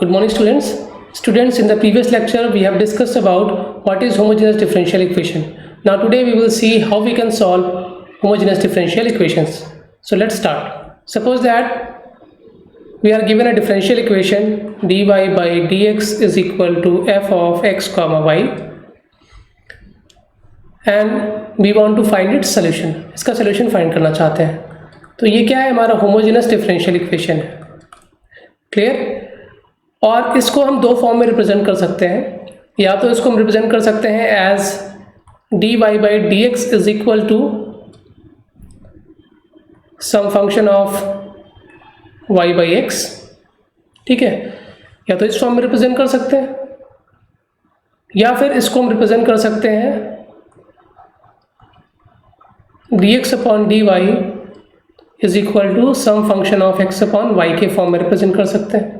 Good morning students. Students, in the previous lecture we have discussed about what is homogeneous differential equation. Now today we will see how we can solve homogeneous differential equations. So let's start. Suppose that we are given a differential equation dy by dx is equal to f of x comma y and we want to find its solution. इसका solution find करना चाहते हैं. तो ये क्या है, हमारा homogeneous differential equation है. क्लियर? और इसको हम दो फॉर्म में रिप्रेजेंट कर सकते हैं. या तो इसको हम रिप्रेजेंट कर सकते हैं as dy by dx is equal to some function of y by x. ठीक है, या तो इस फॉर्म में रिप्रेजेंट कर सकते हैं या फिर इसको हम रिप्रेजेंट कर सकते हैं dx upon dy is equal to some function of x upon y के फॉर्म में रिप्रेजेंट कर सकते हैं.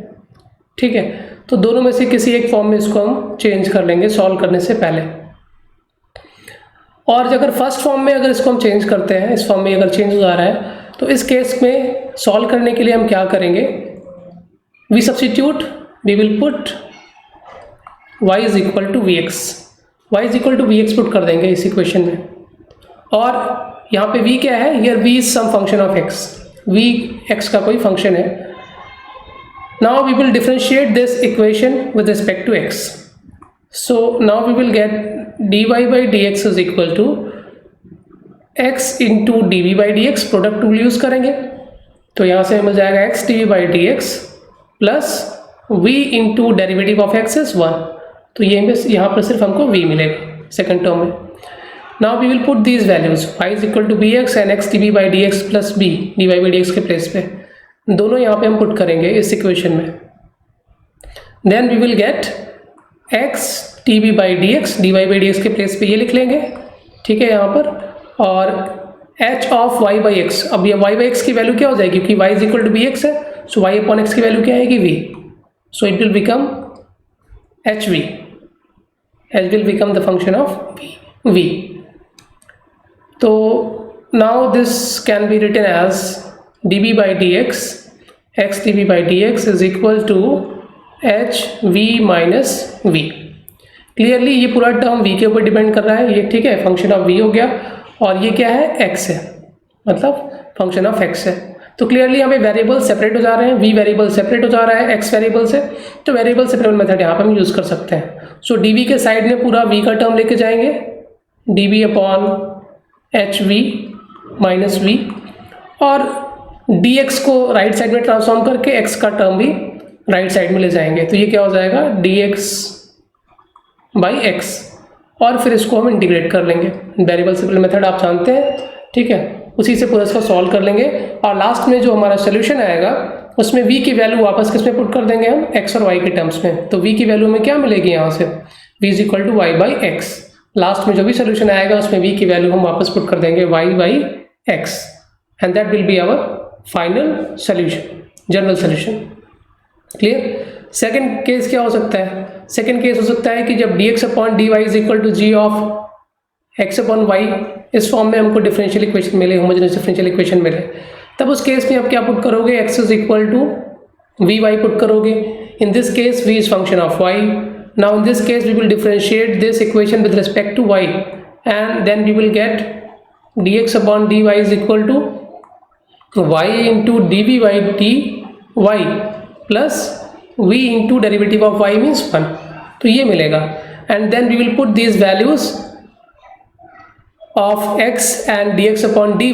ठीक है, तो दोनों में से किसी एक फॉर्म में इसको हम चेंज कर लेंगे सॉल्व करने से पहले. और अगर फर्स्ट फॉर्म में अगर इसको हम चेंज करते हैं, इस फॉर्म में अगर चेंज हो जा रहा है, तो इस केस में सॉल्व करने के लिए हम क्या करेंगे, we substitute, we will put y is equal to v x. Y is equal to v x put कर देंगे इस इक्वेशन में. और यहाँ पे v क्या है, here v is some function of x. v x का कोई फंक्शन है. Now we will differentiate this equation with respect to x. So now we will get dy by dx is equal to x into dv by dx. Product tool use करेंगे तो यहाँ से मिल जाएगा x dv by dx plus v into derivative of x is 1. तो ये यहाँ पर सिर्फ हमको v मिलेगा सेकेंड टर्म में. Now we will put these values y is equal to bx and x dv by dx plus b dy by dx के place पे दोनों यहाँ पे हम पुट करेंगे इस इक्वेशन में. Then we will get x dv by dx dy by dx के प्लेस पे ये लिख लेंगे. ठीक है, यहाँ पर और h of y by x. अब ये y by x की वैल्यू क्या हो जाएगी, क्योंकि y is equal to bx है, सो y अपॉन x की वैल्यू क्या आएगी, v. So it will become hv. h will become the function of v. तो now this can be written as dv by dx x dv by dx is equal to h v minus v. Clearly ये पूरा term v के ऊपर depend कर रहा है ये. ठीक है, फंक्शन ऑफ v हो गया और ये क्या है, x है, मतलब फंक्शन ऑफ x है. तो क्लियरली यहाँ पे वेरिएबल सेपरेट हो जा रहे हैं, v वेरिएबल सेपरेट हो जा रहा है x वेरिएबल से. तो वेरिएबल सेपरेट मेथड यहाँ पे हम यूज़ कर सकते हैं. सो dv के साइड में पूरा v का टर्म लेके जाएंगे, dv अपॉन एच वी माइनस वी, और dx को राइट साइड में ट्रांसफॉर्म करके x का टर्म भी राइट साइड में ले जाएंगे. तो ये क्या हो जाएगा, dx बाई x, और फिर इसको हम इंटीग्रेट कर लेंगे. वेरिएबल सिंपल मेथड आप जानते हैं. ठीक है, उसी से पूरा इसको सॉल्व कर लेंगे और लास्ट में जो हमारा सोल्यूशन आएगा उसमें v की वैल्यू वापस किस में पुट कर देंगे हम, x और y के टर्म्स में. तो v की वैल्यू में क्या मिलेगी, यहाँ से v is equal to y by x. Last में जो भी सोल्यूशन आएगा उसमें v की वैल्यू हम वापस पुट कर देंगे y by x, and that will be our final solution, general solution. Clear? Second case क्या हो सकता है, सेकंड केस हो सकता है कि जब dx upon dy is equal to g of x upon y, इस फॉर्म में हमको डिफरेंशियल इक्वेशन मिले, होमोजेनियस डिफरेंशियल इक्वेशन मिले, तब उस केस में आप क्या पुट करोगे, x is equal to vy put करोगे. In this case v is function of y. Now in this case we will differentiate this equation with respect to y and then we will get dx upon dy is equal to y into dv by dy plus v into derivative of y means 1. तो ये मिलेगा. and then we will put these values of x and dx upon dy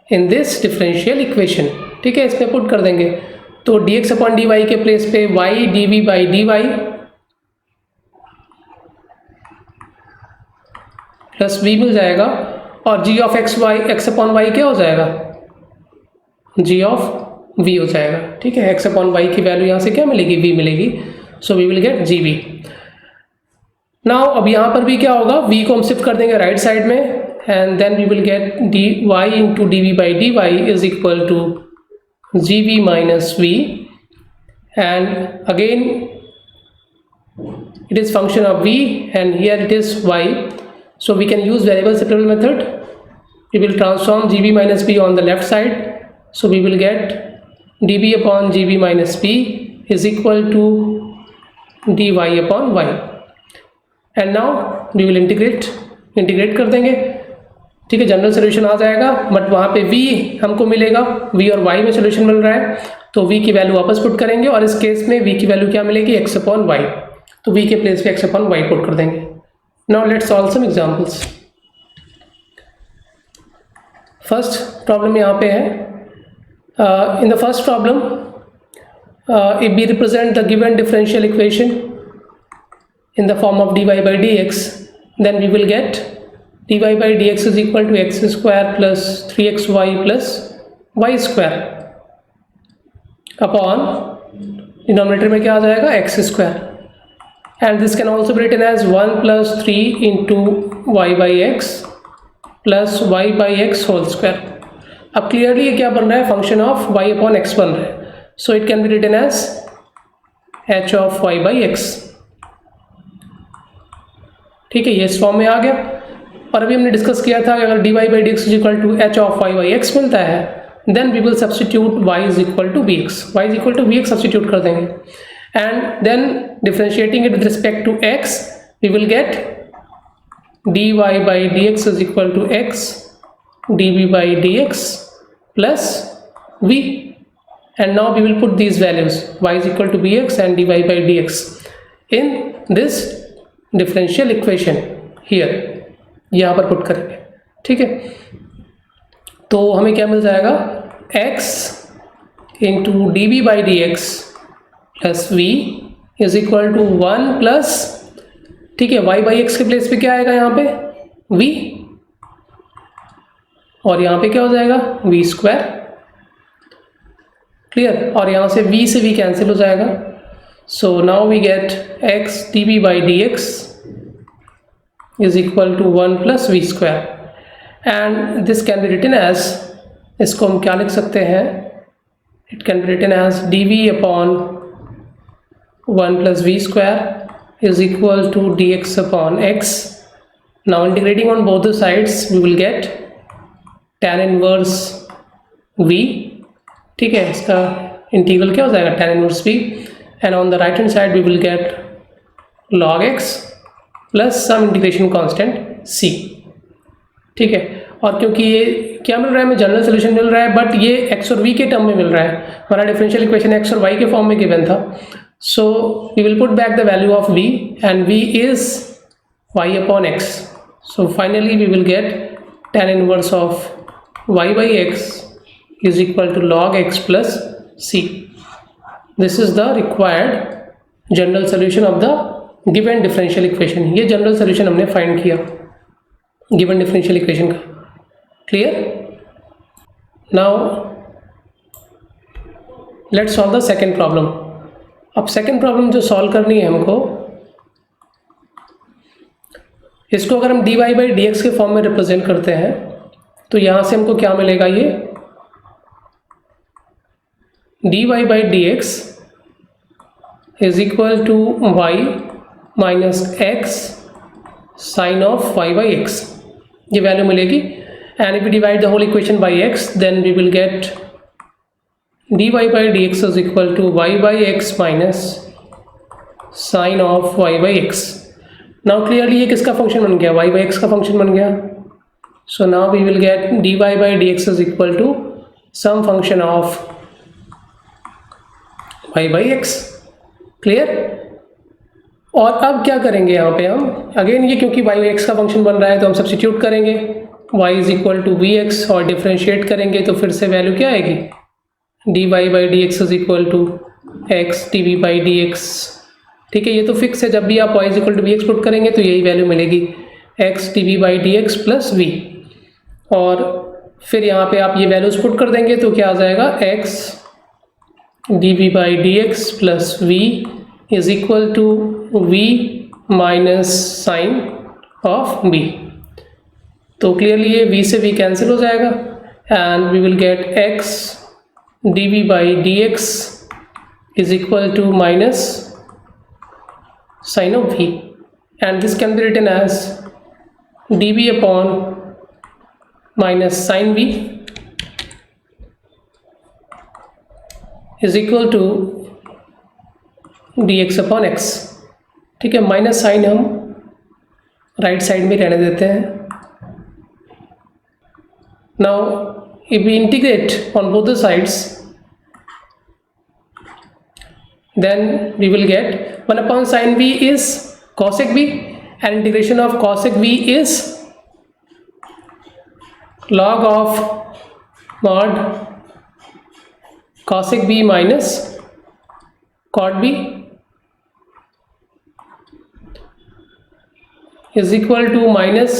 in this differential equation. ठीक है, इसमें put कर देंगे. तो dx upon dy के प्लेस पे y dv by dy plus v मिल जाएगा और g of x y x upon y क्या हो जाएगा, g ऑफ v हो जाएगा. ठीक है, x अपॉन y की वैल्यू यहाँ से क्या मिलेगी, v मिलेगी. So we will get gv. Now अब यहाँ पर भी क्या होगा, v को हम शिफ्ट कर देंगे राइट साइड में and then we will get dy into dv by dy is equal to gv minus v, and again it is function of v and here it is y. So we can use variable separable method. We will transform gb minus b on the left side. So we will get db upon gb minus b is equal to dy upon y. And now we will integrate कर देंगे, ठीक है, general solution आ जाएगा, but वहाँ पे v हमको मिलेगा, v और y में सोल्यूशन मिल रहा है, तो v की वैल्यू वापस पुट करेंगे और इस केस में v की वैल्यू क्या मिलेगी, x अपॉन y, तो v के प्लेस पे x अपॉन y पुट कर देंगे. Now let's solve some examples. First problem यहाँ पे है. In the first problem if we represent the given differential equation in the form of dy by dx, then we will get dy by dx is equal to x square plus 3xy plus y square upon denominator में क्या आ जाएगा, x square, and this can also be written as 1 plus 3 into y by x plus y by x whole square. अब clearly ये क्या बन रहा है, function of y upon x बन रहा है, so it can be written as h of y by x. ठीक है, ये इस फॉर्म में आ गया. और अभी हमने डिस्कस किया था कि अगर dy by dx is equal to h of y by x मिलता है, then we will substitute y is equal to bx. y is equal to bx substitute कर देंगे, and then differentiating it with respect to x, we will get dy by dx is equal to x dv by dx plus v. And now we will put these values y is equal to bx and dy by dx in this differential equation here, यहाँ पर put करेंगे, ठीक है. तो हमें क्या मिल जाएगा, x into dv by dx plus v is equal to 1 plus, ठीक है, y by x के प्लेस पे क्या आएगा यहाँ पे, v, और यहाँ पे क्या हो जाएगा, v स्क्वायर. क्लियर, और यहाँ से v कैंसिल हो जाएगा. So now we get x dv by dx is equal to 1 plus v square, and this can be written as, इसको हम क्या लिख सकते हैं, it can be written as dv upon 1 plus v square is equal to dx upon x. Now integrating on both the sides we will get tan inverse v, ठीक है, इसका integral क्या हो जाएगा, tan inverse v, and on the right hand side we will get log x plus some integration constant c. ठीक है, और क्योंकि ये क्या मिल रहा है, हमें जनरल सोल्यूशन मिल रहा है, बट ये x और v के टर्म में मिल रहा है, हमारा डिफरेंशियल इक्वेशन x और y के फॉर्म में गिवन था. So we will put back the value of v, and v is y upon x. So finally we will get tan inverse of y by x is equal to log x plus c. This is the required general solution of the given differential equation. ये general solution हमने find किया given differential equation का. Clear. Now let's solve the second problem. अब second problem जो solve करनी है हमको, इसको अगर हम dy by dx के फॉर्म में रिप्रेजेंट करते हैं, तो यहाँ से हमको क्या मिलेगा, ये dy by dx is equal to y minus x sin of y by x, ये वैल्यू मिलेगी. And if we divide the whole equation by x, then we will get dy by dx is equal to y by x minus sin of y by x. Now clearly ये किसका function बन गया, y by x का function बन गया. So now we will get dy by dx is equal to some function of y by x. Clear. और अब क्या करेंगे यहाँ पे हम, अगेन ये क्योंकि y by x का फंक्शन बन रहा है, तो हम सब्सटीट्यूट करेंगे y is equal to v x, और डिफ्रेंशिएट करेंगे तो फिर से वैल्यू क्या आएगी, dy by dx is equal to x dv by dx. ठीक है, ये तो फिक्स है, जब भी आप y is equal to v x put करेंगे तो यही वैल्यू मिलेगी, x dv by dx plus v. और फिर यहाँ पे आप ये वैल्यूज पुट कर देंगे तो क्या आ जाएगा, x dv by dx plus v is equal to v minus sine of v. तो क्लियरली ये v से v कैंसिल हो जाएगा, and we will get x dv by dx is equal to minus sin of v, and this can be written as dv upon minus sin v is equal to dx upon x, ठीक है। Minus sine हम right side में रहने देते हैं। Now if we integrate on both the sides, then we will get 1 upon sin v is cosec v, and integration of cosec v is log of mod cosec v minus cot v is equal to minus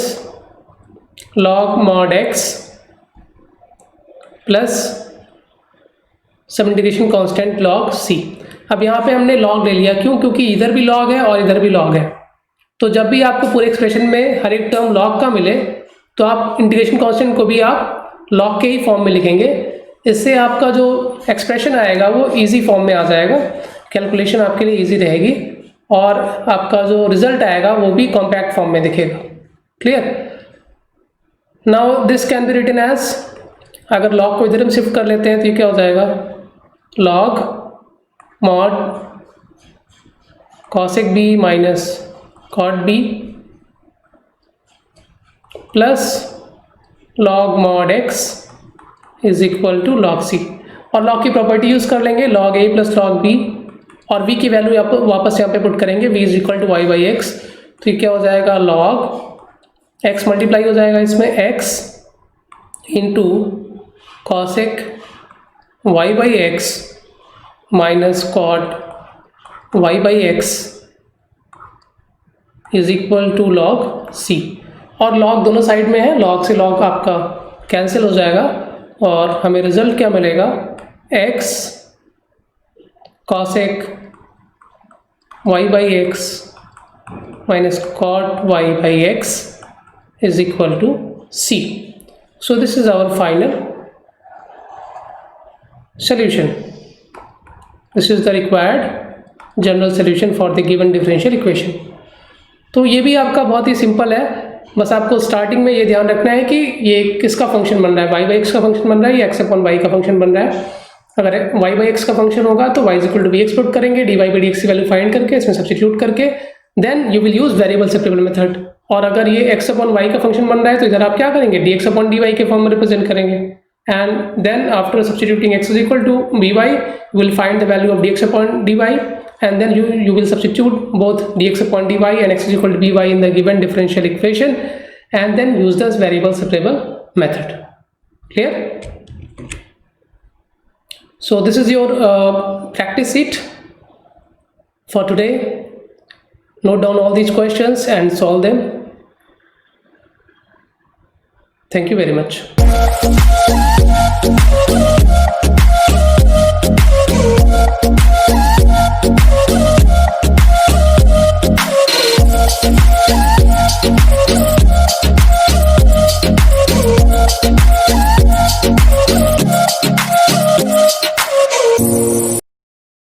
log mod x plus सब integration constant log c। अब यहाँ पे हमने log ले लिया, क्यों? क्योंकि इधर भी log है और इधर भी log है। तो जब भी आपको पूरे एक्सप्रेशन में हर एक टर्म log का मिले तो आप इंटीग्रेशन कांस्टेंट को भी आप log के ही फॉर्म में लिखेंगे। इससे आपका जो एक्सप्रेशन आएगा वो इजी फॉर्म में आ जाएगा, कैलकुलेशन आपके लिए इजी रहेगी और आपका जो रिजल्ट आएगा वो भी कॉम्पैक्ट फॉर्म में दिखेगा। Clear? Now this can be written as, अगर log को इधर हम शिफ्ट कर लेते हैं तो ये क्या हो जाएगा? log mod cosec b minus cot b plus log mod x is equal to log c। और log की प्रॉपर्टी यूज कर लेंगे, log a plus log b, और v की वैल्यू वापस यहाँ पे पुट करेंगे, v is equal to y by x. तो ये क्या हो जाएगा? log x मल्टीप्लाई हो जाएगा इसमें x into cosec y by x minus cot y by x is equal to log c। और log दोनों साइड में है, log से log आपका कैंसिल हो जाएगा और हमें रिजल्ट क्या मिलेगा? x cosec y by x minus cot y by x is equal to c। So this is our final solution. This is the required general solution for the given differential equation. तो ये भी आपका बहुत ही simple है, बस आपको starting में ये ध्यान रखना है कि ये किसका फंक्शन बन रहा है, y बाई एक्स का फंक्शन बन रहा है या x अपॉन y का फंक्शन बन रहा है। अगर y बाई एक्स का फंक्शन होगा तो y is equal to bx put करेंगे, dy बाई dx की वैल्यू फाइंड करके इसमें सब्स्टिट्यूट करके then you will use variable separable method. और अगर ये x अपॉन y का फंक्शन बन रहा है तो इधर आप क्या करेंगे? dx अपॉन dy के फॉर्म में रिप्रेजेंट करेंगे। And then after substituting x is equal to by, you will find the value of dx upon dy, and then you will substitute both dx upon dy and x is equal to by in the given differential equation, and then use this variable separable method. Clear? So this is your practice sheet for today. Note down all these questions and solve them. Thank you very much.